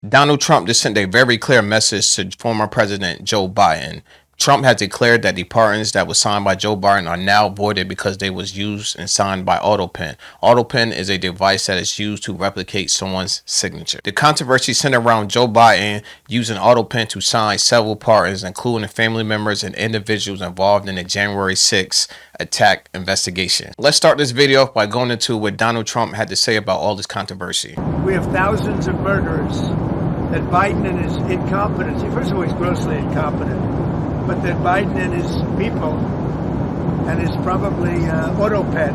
Donald Trump just sent a very clear message to former President Joe Biden. Trump has declared that the pardons that were signed by Joe Biden are now voided because they was used and signed by AutoPen. AutoPen is a device that is used to replicate someone's signature. The controversy centered around Joe Biden using AutoPen to sign several pardons, including family members and individuals involved in the January 6th attack investigation. Let's start this video off by going into what Donald Trump had to say about all this controversy. We have thousands of murderers that Biden and his incompetency, first of all, he's grossly incompetent, but that Biden and his people and his probably AutoPen,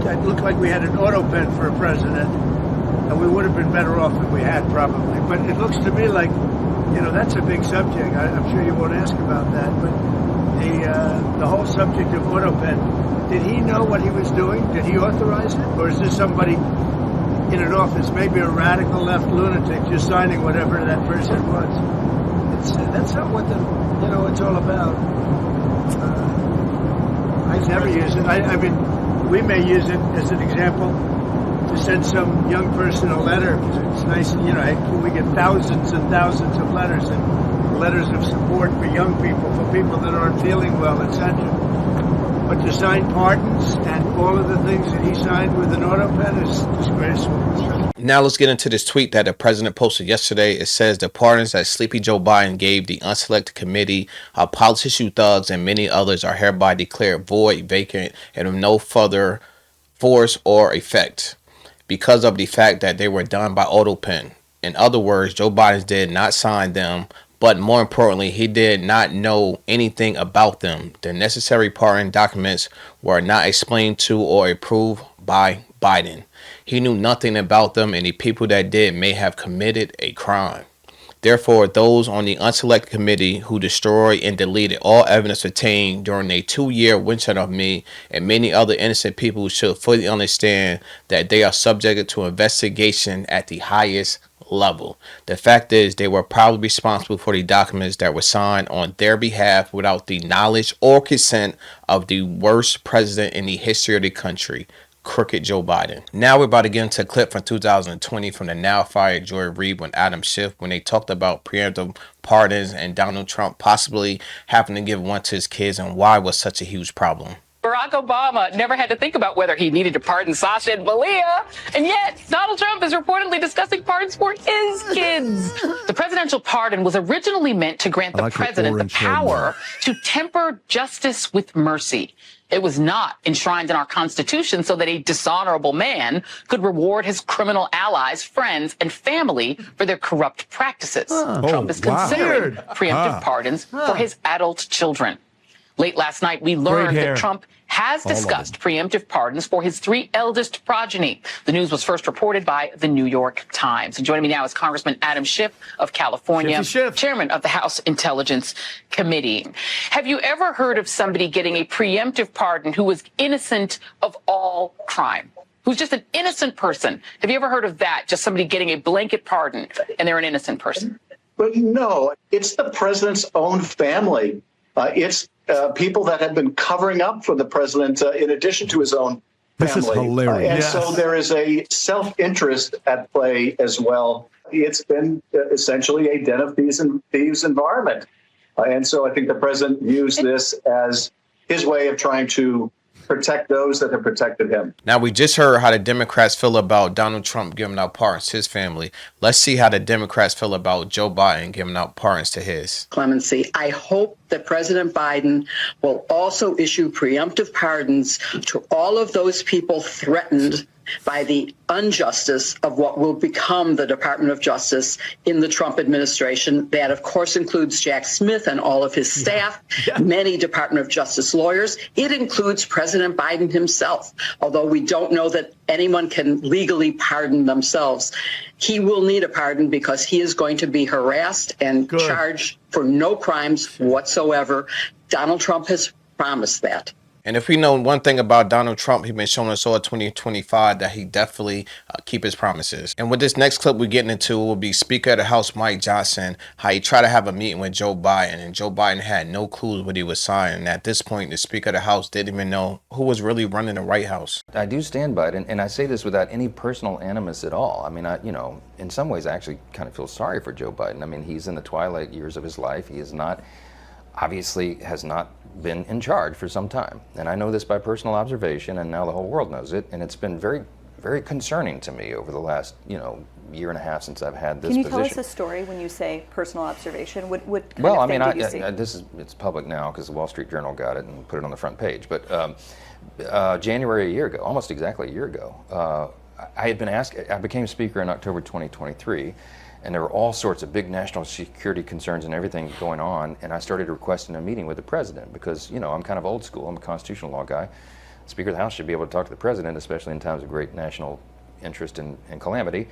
it looked like we had an AutoPen for a president, and we would have been better off if we had probably. But it looks to me like, you know, that's a big subject. I'm sure you won't ask about that, but the whole subject of AutoPen, did he know what he was doing? Did he authorize it? Or is this somebody in an office, maybe a radical left lunatic, just signing whatever that person wants? That's not what it's all about. I never use it. I mean, we may use it as an example to send some young person a letter. It's nice, we get thousands and thousands of letters and letters of support for young people, for people that aren't feeling well, etc. But to sign pardons and all of the things that he signed with an AutoPen is disgraceful. Now let's get into this tweet that the president posted yesterday. It says the pardons that Sleepy Joe Biden gave the unselected committee of politician thugs and many others are hereby declared void, vacant, and of no further force or effect because of the fact that they were done by AutoPen. In other words, Joe Biden did not sign them, but more importantly, he did not know anything about them. The necessary pardon documents were not explained to or approved by Biden. He knew nothing about them, and the people that did may have committed a crime. Therefore, those on the unselected committee who destroyed and deleted all evidence obtained during a 2-year lynching of me and many other innocent people should fully understand that they are subjected to investigation at the highest level. The fact is, they were probably responsible for the documents that were signed on their behalf without the knowledge or consent of the worst president in the history of the country, crooked Joe Biden. Now we're about to get into a clip from 2020 from the now fired Joy Reid with Adam Schiff when they talked about preemptive pardons and Donald Trump possibly having to give one to his kids and why it was such a huge problem. Barack Obama never had to think about whether he needed to pardon Sasha and Malia, and yet Donald Trump is reportedly discussing pardons for his kids. The presidential pardon was originally meant to grant the president the power to temper justice with mercy. It was not enshrined in our Constitution so that a dishonorable man could reward his criminal allies, friends, and family for their corrupt practices. Trump is considering preemptive pardons for his adult children. Late last night, we learned that Trump has discussed preemptive pardons for his 3 eldest progeny. The news was first reported by the New York Times. And joining me now is Congressman Adam Schiff of California, chairman of the House Intelligence Committee. Have you ever heard of somebody getting a preemptive pardon who was innocent of all crime? Who's just an innocent person? Have you ever heard of that? Just somebody getting a blanket pardon and they're an innocent person? But no, it's the president's own family. It's people that have been covering up for the president in addition to his own family. This is hilarious. So there is a self-interest at play as well. It's been essentially a den of thieves environment. And so I think the president used this as his way of trying to protect those that have protected him. Now, we just heard how the Democrats feel about Donald Trump giving out pardons to his family. Let's see how the Democrats feel about Joe Biden giving out pardons to his. Clemency. I hope that President Biden will also issue preemptive pardons to all of those people threatened by the injustice of what will become the Department of Justice in the Trump administration. That, of course, includes Jack Smith and all of his staff, many Department of Justice lawyers. It includes President Biden himself, although we don't know that anyone can legally pardon themselves. He will need a pardon because he is going to be harassed and charged for no crimes whatsoever. Donald Trump has promised that. And if we know one thing about Donald Trump, he's been showing us all 2025 that he definitely keep his promises. And with this next clip we're getting into will be Speaker of the House Mike Johnson, how he tried to have a meeting with Joe Biden, and Joe Biden had no clues what he was signing. And at this point, the Speaker of the House didn't even know who was really running the White House. I do stand by it, and I say this without any personal animus at all. I mean, in some ways, I actually kind of feel sorry for Joe Biden. I mean, he's in the twilight years of his life. He is not, obviously, has not been in charge for some time. And I know this by personal observation, and now the whole world knows it. And it's been very, very concerning to me over the last, year and a half since I've had this position. Can you tell us a story when you say personal observation? What kind well, of thing did you see? It's public now because the Wall Street Journal got it and put it on the front page. But January a year ago, almost exactly a year ago, I had been asked. I became Speaker in October 2023. And there were all sorts of big national security concerns and everything going on. And I started requesting a meeting with the president because, I'm kind of old school. I'm a constitutional law guy. Speaker of the House should be able to talk to the president, especially in times of great national interest and calamity.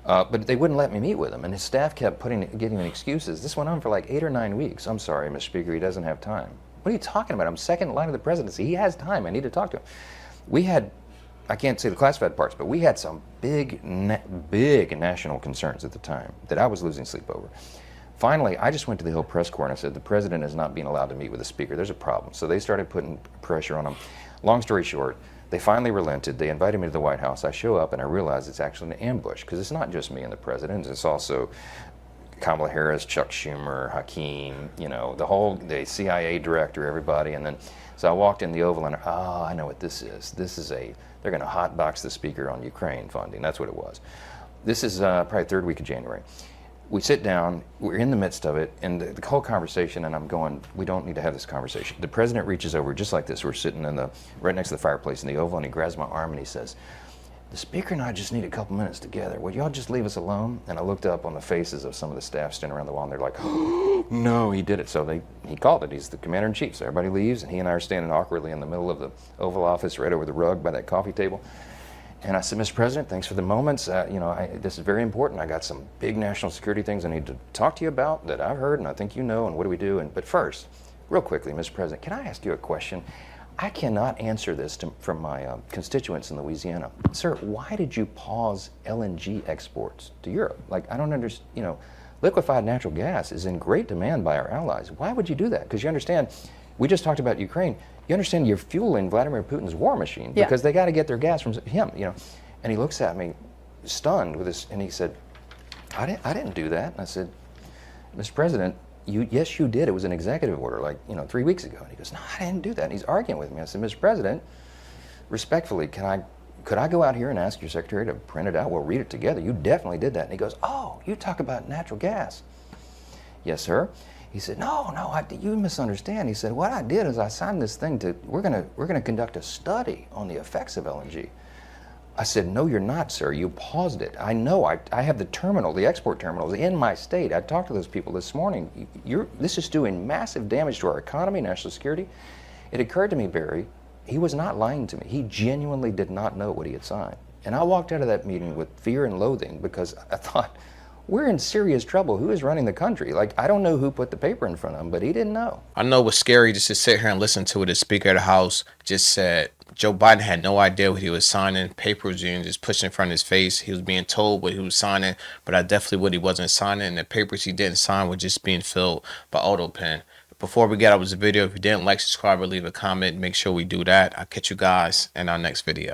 But they wouldn't let me meet with him. And his staff kept giving me excuses. This went on for like 8 or 9 weeks. I'm sorry, Mr. Speaker, he doesn't have time. What are you talking about? I'm second in line of the presidency. He has time. I need to talk to him. We had, I can't say the classified parts, but we had some big national concerns at the time that I was losing sleep over. Finally, I just went to the Hill press corps and I said, the president is not being allowed to meet with the speaker. There's a problem. So they started putting pressure on him. Long story short, they finally relented. They invited me to the White House. I show up and I realize it's actually an ambush because it's not just me and the president. It's also Kamala Harris, Chuck Schumer, Hakeem, the CIA director, everybody. And then, so I walked in the Oval and, I know what this is. They're going to hotbox the speaker on Ukraine funding. That's what it was. This is probably third week of January. We sit down, we're in the midst of it, and the whole conversation, and I'm going, we don't need to have this conversation. The president reaches over just like this. We're sitting right next to the fireplace in the Oval, and he grabs my arm and he says, the speaker and I just need a couple minutes together. Would y'all just leave us alone? And I looked up on the faces of some of the staff standing around the wall, and they're like, oh, no, he did it. So he called it. He's the commander-in-chief. So everybody leaves, and he and I are standing awkwardly in the middle of the Oval Office, right over the rug by that coffee table. And I said, Mr. President, thanks for the moments. This is very important. I got some big national security things I need to talk to you about that I've heard, and I think you know, and what do we do? But first, real quickly, Mr. President, can I ask you a question? I cannot answer this from my constituents in Louisiana. Sir, why did you pause LNG exports to Europe? Like, I don't understand, liquefied natural gas is in great demand by our allies. Why would you do that? Because you understand, we just talked about Ukraine. You understand you're fueling Vladimir Putin's war machine because they got to get their gas from him, And he looks at me stunned with this, and he said, I didn't do that. And I said, Mr. President, yes, you did. It was an executive order 3 weeks ago. And he goes, no, I didn't do that. And he's arguing with me. I said, Mr. President, respectfully, could I go out here and ask your secretary to print it out? We'll read it together. You definitely did that. And he goes, oh, you talk about natural gas. Yes, sir. He said, no, you misunderstand. He said, what I did is I signed this thing we're gonna conduct a study on the effects of LNG. I said, no, you're not, sir. You paused it. I know. I have the export terminals in my state. I talked to those people this morning. This is doing massive damage to our economy, national security. It occurred to me, Barry, he was not lying to me. He genuinely did not know what he had signed. And I walked out of that meeting with fear and loathing because I thought, we're in serious trouble. Who is running the country? I don't know who put the paper in front of him, but he didn't know. I know it was scary just to sit here and listen to what the Speaker of the House just said. Joe Biden had no idea what he was signing. Paper was being just pushed in front of his face. He was being told what he was signing, but I definitely what he wasn't signing. And the papers he didn't sign were just being filled by auto pen. Before we get out with the video, if you didn't like, subscribe, or leave a comment, make sure we do that. I'll catch you guys in our next video.